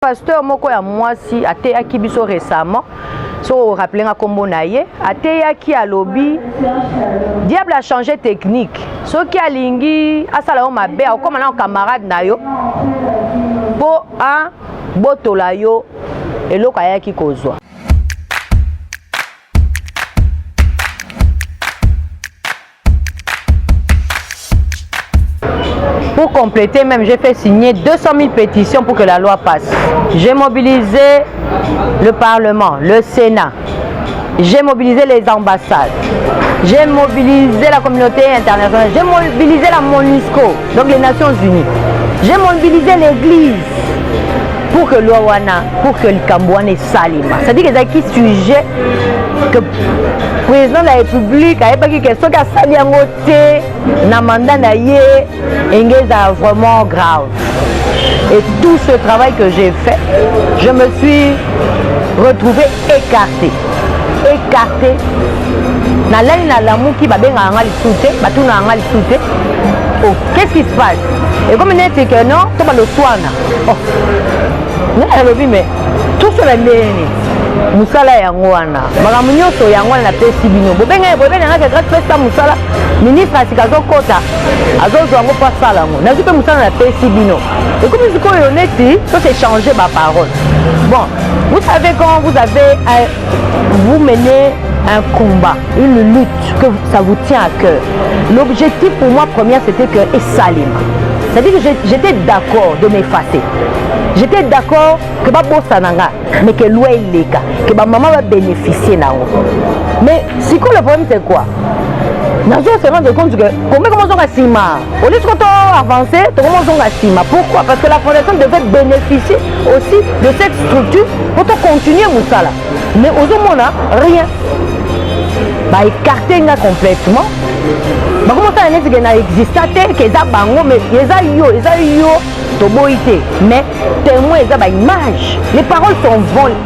Pasteur moko ya mwasi ateyaki biso récemment so rappelé nga kombo na ye ateyaki alobi diable a changé technique soki alingi asala yo mabe akoma na camarade na yo po a botola yo eloko ayaki kozwa. Pour compléter, même j'ai fait signer 200 000 pétitions pour que la loi passe. J'ai mobilisé le Parlement, le Sénat, j'ai mobilisé les ambassades, j'ai mobilisé la communauté internationale, j'ai mobilisé la MONUSCO, donc les Nations Unies, j'ai mobilisé l'Église pour que l'Ouana, pour que le Cambouane salima. C'est-à-dire que c'est un sujet que le président de la République a dit que ce qui a sali en côté, na mandat naïe, est vraiment grave. Et tout ce travail que j'ai fait, je me suis retrouvé écarté. Écarté. Na lani na lamu qui va bien à l'isouté, batou na à l'isouté. Oh, qu'est-ce qui se passe? Et comme on est que non, tu vas le soigner. Oh, non, mais tout cela est musala yango wana makambo nyonso yango wana napesi bino bobenga nga grâce pesa musala ministre asika azokota azozwa yango mpo asala yango nazwi mpe musala napesi bino ekomi sikoyo neti to s'échanger baparole. Bon, vous savez quand vous avez vous menez un combat, une lutte, que ça vous tient à cœur, l'objectif pour moi premier c'était que Esalima. C'est-à-dire que j'étais d'accord de m'effacer. J'étais d'accord que Babosananga, mais que l'oué il est que ma maman va bénéficier nango. Mais si le problème c'est quoi? Nous se rendre compte que comment on a sima. Au lieu de avancer, comment on a sima. Pourquoi? Parce que la fondation devait bénéficier aussi de cette structure pour continuer Moussala. Mais aux hommes on a rien. Bah écarter complètement. Bah comment ça n'existe que ça bango mais les yo toboité mais témoin ils ont une image. Les paroles sont bonnes,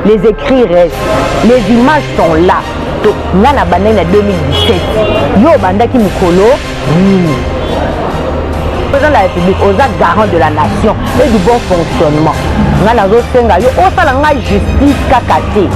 les écrits restent, les images sont là. Donc nana banane en 2017 yo bandaki mikolo président de la République aux garant de la nation et du bon fonctionnement. Nana zo senga yo osala nga justice kakate.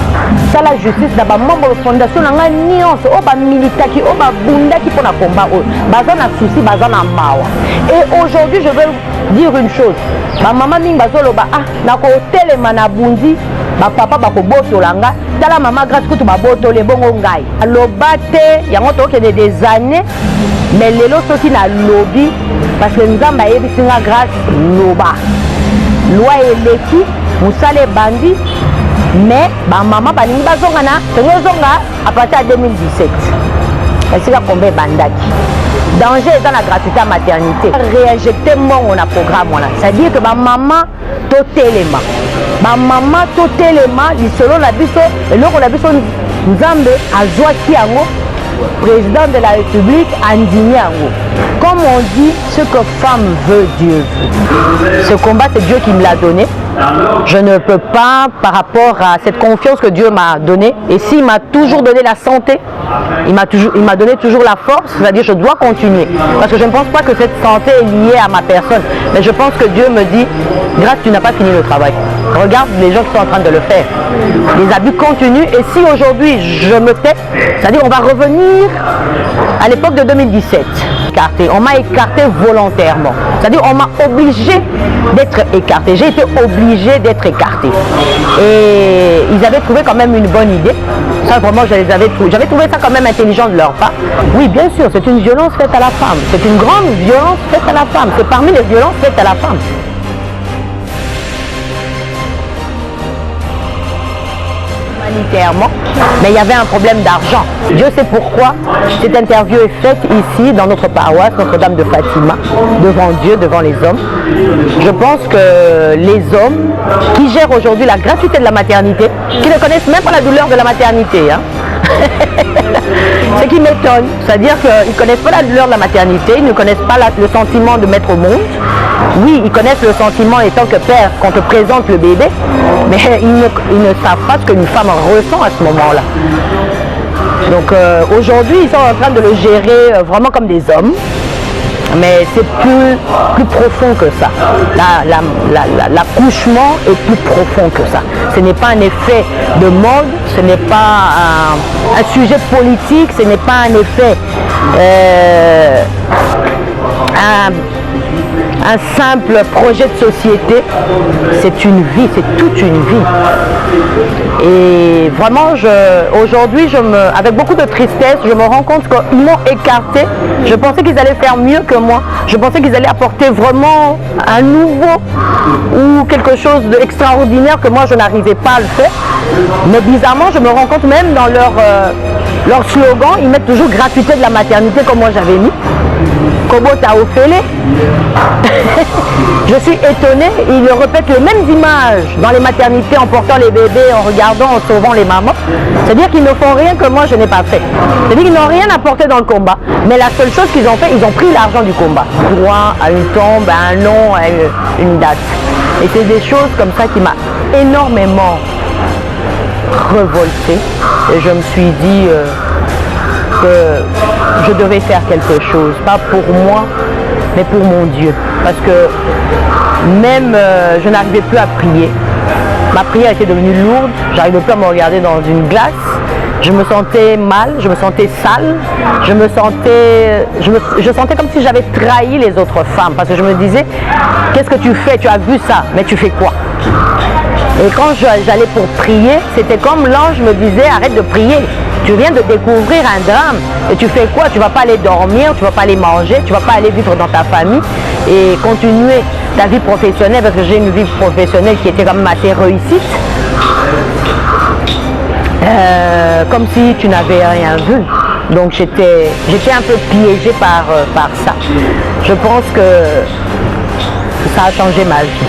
Ça la justice na ba membre de fondation na nga nyonso o ba militaki o ba bundaki pour na combat o. Baza na souci baza na mawa. Et aujourd'hui je veux dire une chose. Ba maman mingi bazolo ba ah na ko telema na bundi ba papa ba ko botolanga tala maman grâce que tu ba botole bongo ngai. Alobate yango to ke des années mais lelo soki na lobby parce que nous avons eu une grâce loba. Loi eleki, musale bandi, mais ma maman balingi bazonga na, tengozonga à partir de 2017. Est-ce qu'il combien bandaki? Danger est dans la gratuité à maternité. Réinjecter mon on a programme là. C'est-à-dire que ma maman totélément. Ma maman totélément, selon la biso, et l'autre la biso Nzambe azwa kiango. Président de la République indigné en haut. Comme on dit, ce que femme veut, Dieu veut. Ce combat, c'est Dieu qui me l'a donné. Je ne peux pas, par rapport à cette confiance que Dieu m'a donnée, et s'il m'a toujours donné la santé, il m'a donné toujours la force, c'est-à-dire je dois continuer. Parce que je ne pense pas que cette santé est liée à ma personne. Mais je pense que Dieu me dit, grâce, tu n'as pas fini le travail. Regarde les gens qui sont en train de le faire. Les abus continuent et si aujourd'hui je me tais, c'est-à-dire on va revenir à l'époque de 2017. Écarté. On m'a écarté volontairement. C'est-à-dire on m'a obligé d'être écarté. J'ai été obligé d'être écarté. Et ils avaient trouvé quand même une bonne idée. Ça vraiment j'avais trouvé ça quand même intelligent de leur part. Oui bien sûr, c'est une violence faite à la femme. C'est une grande violence faite à la femme. C'est parmi les violences faites à la femme. Mais il y avait un problème d'argent. Dieu sait pourquoi cette interview est faite ici dans notre paroisse Notre-Dame de Fatima, devant Dieu, devant les hommes. Je pense que les hommes qui gèrent aujourd'hui la gratuité de la maternité, qui ne connaissent même pas la douleur de la maternité, hein. Ce qui m'étonne, c'est-à-dire qu'ils ne connaissent pas la douleur de la maternité, ils ne connaissent pas le sentiment de mettre au monde. Oui, ils connaissent le sentiment étant que père qu'on te présente le bébé, mais ils ne savent pas ce qu'une femme ressent à ce moment-là. Donc aujourd'hui, ils sont en train de le gérer vraiment comme des hommes. Mais c'est plus profond que ça. L'accouchement est plus profond que ça. Ce n'est pas un effet de mode, ce n'est pas un sujet politique, ce n'est pas un effet un simple projet de société, c'est une vie, c'est toute une vie. Et vraiment, aujourd'hui, avec beaucoup de tristesse, je me rends compte qu'ils m'ont écarté. Je pensais qu'ils allaient faire mieux que moi. Je pensais qu'ils allaient apporter vraiment un nouveau ou quelque chose d'extraordinaire que moi, je n'arrivais pas à le faire. Mais bizarrement, je me rends compte même dans leur slogan, ils mettent toujours gratuité de la maternité comme moi j'avais mis. Kobo Taofele. Je suis étonnée, ils répètent les mêmes images dans les maternités en portant les bébés, en regardant, en sauvant les mamans. C'est-à-dire qu'ils ne font rien que moi je n'ai pas fait. C'est-à-dire qu'ils n'ont rien apporté dans le combat. Mais la seule chose qu'ils ont fait, ils ont pris l'argent du combat. Droit à une tombe, à un nom, à une date. Et c'est des choses comme ça qui m'a énormément révoltée. Et je me suis dit que je devais faire quelque chose, pas pour moi, mais pour mon Dieu. Parce que même je n'arrivais plus à prier. Ma prière était devenue lourde, j'arrivais plus à me regarder dans une glace. Je me sentais mal, je me sentais sale, je sentais comme si j'avais trahi les autres femmes. Parce que je me disais, qu'est-ce que tu fais? Tu as vu ça, mais tu fais quoi? Et quand j'allais pour prier, c'était comme l'ange me disait, arrête de prier. Tu viens de découvrir un drame et tu fais quoi? Tu ne vas pas aller dormir, tu ne vas pas aller manger, tu ne vas pas aller vivre dans ta famille et continuer ta vie professionnelle, parce que j'ai une vie professionnelle qui était quand même assez réussite. Comme si tu n'avais rien vu. Donc j'étais un peu piégée par ça. Je pense que ça a changé ma vie.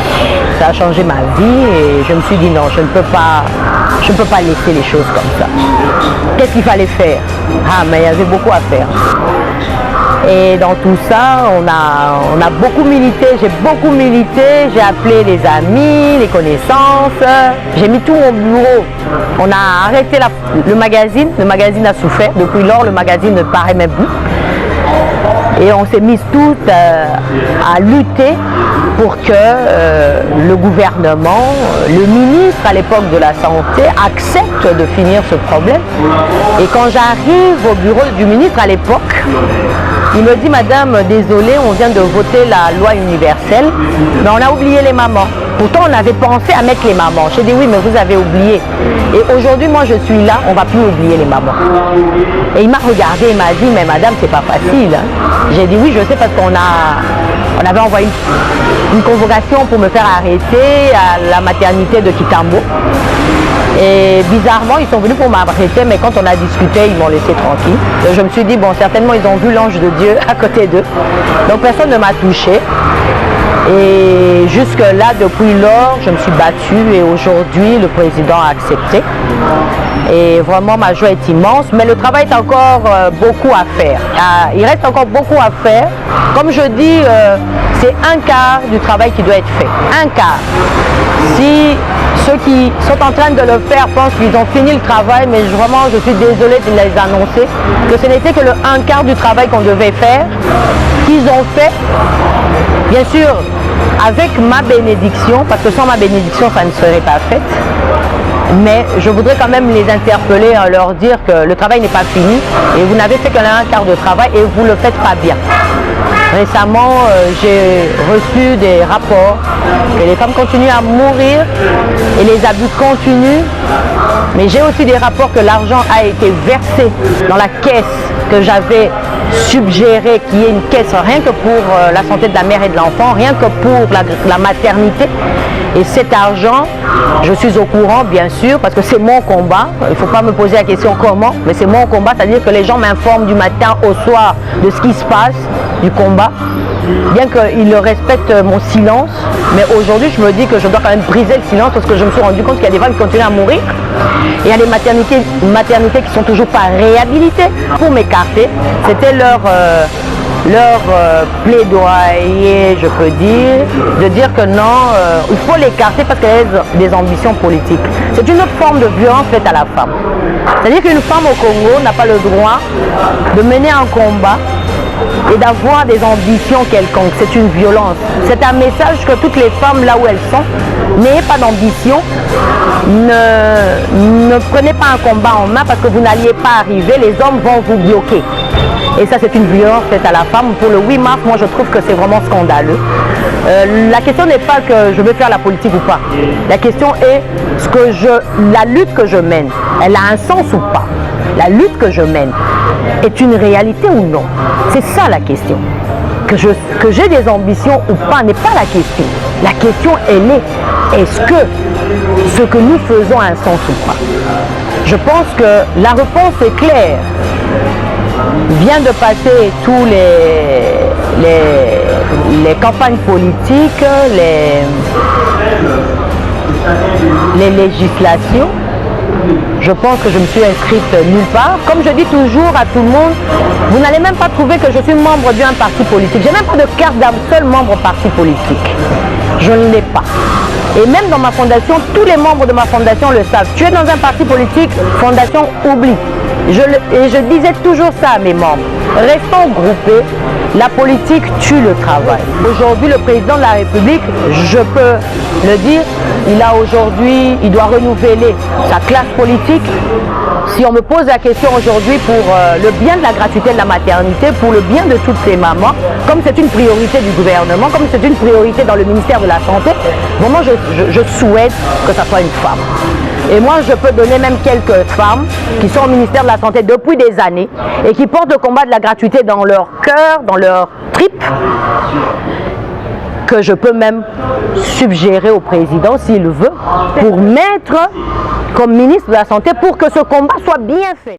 Ça a changé ma vie et je me suis dit non, je ne peux pas laisser les choses comme ça. Qu'est-ce qu'il fallait faire? Ah, mais il y avait beaucoup à faire. Et dans tout ça, on a beaucoup milité, j'ai beaucoup milité, j'ai appelé les amis, les connaissances, j'ai mis tout mon bureau. On a arrêté le magazine a souffert, depuis lors le magazine ne paraît même plus. Et on s'est mis toutes à lutter pour que le gouvernement, le ministre à l'époque de la Santé accepte de finir ce problème. Et quand j'arrive au bureau du ministre à l'époque, il me dit, madame, désolé, on vient de voter la loi universelle, mais on a oublié les mamans. Pourtant, on avait pensé à mettre les mamans. J'ai dit, oui, mais vous avez oublié. Et aujourd'hui, moi, je suis là, on ne va plus oublier les mamans. Et il m'a regardé, il m'a dit, mais madame, c'est pas facile. Hein. J'ai dit, oui, je sais, parce qu'on avait envoyé une convocation pour me faire arrêter à la maternité de Kitambo. Et bizarrement, ils sont venus pour m'arrêter, mais quand on a discuté, ils m'ont laissé tranquille. Donc je me suis dit, bon, certainement, ils ont vu l'ange de Dieu à côté d'eux. Donc personne ne m'a touchée. Et jusque-là, depuis lors, je me suis battue et aujourd'hui, le président a accepté. Et vraiment, ma joie est immense, mais le travail est encore beaucoup à faire. Il reste encore beaucoup à faire. Comme je dis, c'est un quart du travail qui doit être fait. Un quart. Si ceux qui sont en train de le faire pensent qu'ils ont fini le travail, mais vraiment, je suis désolée de les annoncer, que ce n'était que le un quart du travail qu'on devait faire, qu'ils ont fait. Bien sûr, avec ma bénédiction, parce que sans ma bénédiction, ça ne serait pas fait. Mais je voudrais quand même les interpeller, leur dire que le travail n'est pas fini et vous n'avez fait qu'un quart de travail et vous ne le faites pas bien. Récemment, j'ai reçu des rapports que les femmes continuent à mourir et les abus continuent. Mais j'ai aussi des rapports que l'argent a été versé dans la caisse que j'avais suggérée, qui est une caisse rien que pour la santé de la mère et de l'enfant, rien que pour la maternité. Et cet argent, je suis au courant, bien sûr, parce que c'est mon combat. Il ne faut pas me poser la question comment, mais c'est mon combat, c'est-à-dire que les gens m'informent du matin au soir de ce qui se passe, du combat, bien qu'ils respectent mon silence. Mais aujourd'hui, je me dis que je dois quand même briser le silence parce que je me suis rendu compte qu'il y a des femmes qui continuent à mourir. Et il y a des maternités qui ne sont toujours pas réhabilitées. Pour m'écarter, c'était leur plaidoyer, je peux dire, de dire que non, il faut l'écarter parce qu'elle a des ambitions politiques. C'est une autre forme de violence faite à la femme. C'est-à-dire qu'une femme au Congo n'a pas le droit de mener un combat et d'avoir des ambitions quelconques. C'est une violence. C'est un message que toutes les femmes, là où elles sont, n'ayez pas d'ambition, ne prenez pas un combat en main parce que vous n'alliez pas arriver, les hommes vont vous bloquer. Et ça, c'est une violence faite à la femme. Pour le 8 mars, moi, je trouve que c'est vraiment scandaleux. La question n'est pas que je veux faire la politique ou pas. La question est, la lutte que je mène, elle a un sens ou pas? La lutte que je mène est une réalité ou non? C'est ça la question. Que j'ai des ambitions ou pas n'est pas la question. La question, elle est, est-ce que ce que nous faisons a un sens ou pas? Je pense que la réponse est claire. Vient de passer tous les campagnes politiques, les législations. Je pense que je me suis inscrite nulle part. Comme je dis toujours à tout le monde, vous n'allez même pas trouver que je suis membre d'un parti politique. Je n'ai même pas de carte d'un seul membre parti politique. Je ne l'ai pas. Et même dans ma fondation, tous les membres de ma fondation le savent. Tu es dans un parti politique, fondation, oublie. Et je disais toujours ça à mes membres. Restons groupés. La politique tue le travail. Aujourd'hui, le président de la République, je peux le dire, il doit renouveler sa classe politique. Si on me pose la question aujourd'hui pour le bien de la gratuité de la maternité, pour le bien de toutes ces mamans, comme c'est une priorité du gouvernement, comme c'est une priorité dans le ministère de la Santé, vraiment je souhaite que ça soit une femme. Et moi, je peux donner même quelques femmes qui sont au ministère de la Santé depuis des années et qui portent le combat de la gratuité dans leur cœur, dans leur tripes, que je peux même suggérer au président, s'il veut, pour mettre comme ministre de la Santé pour que ce combat soit bien fait.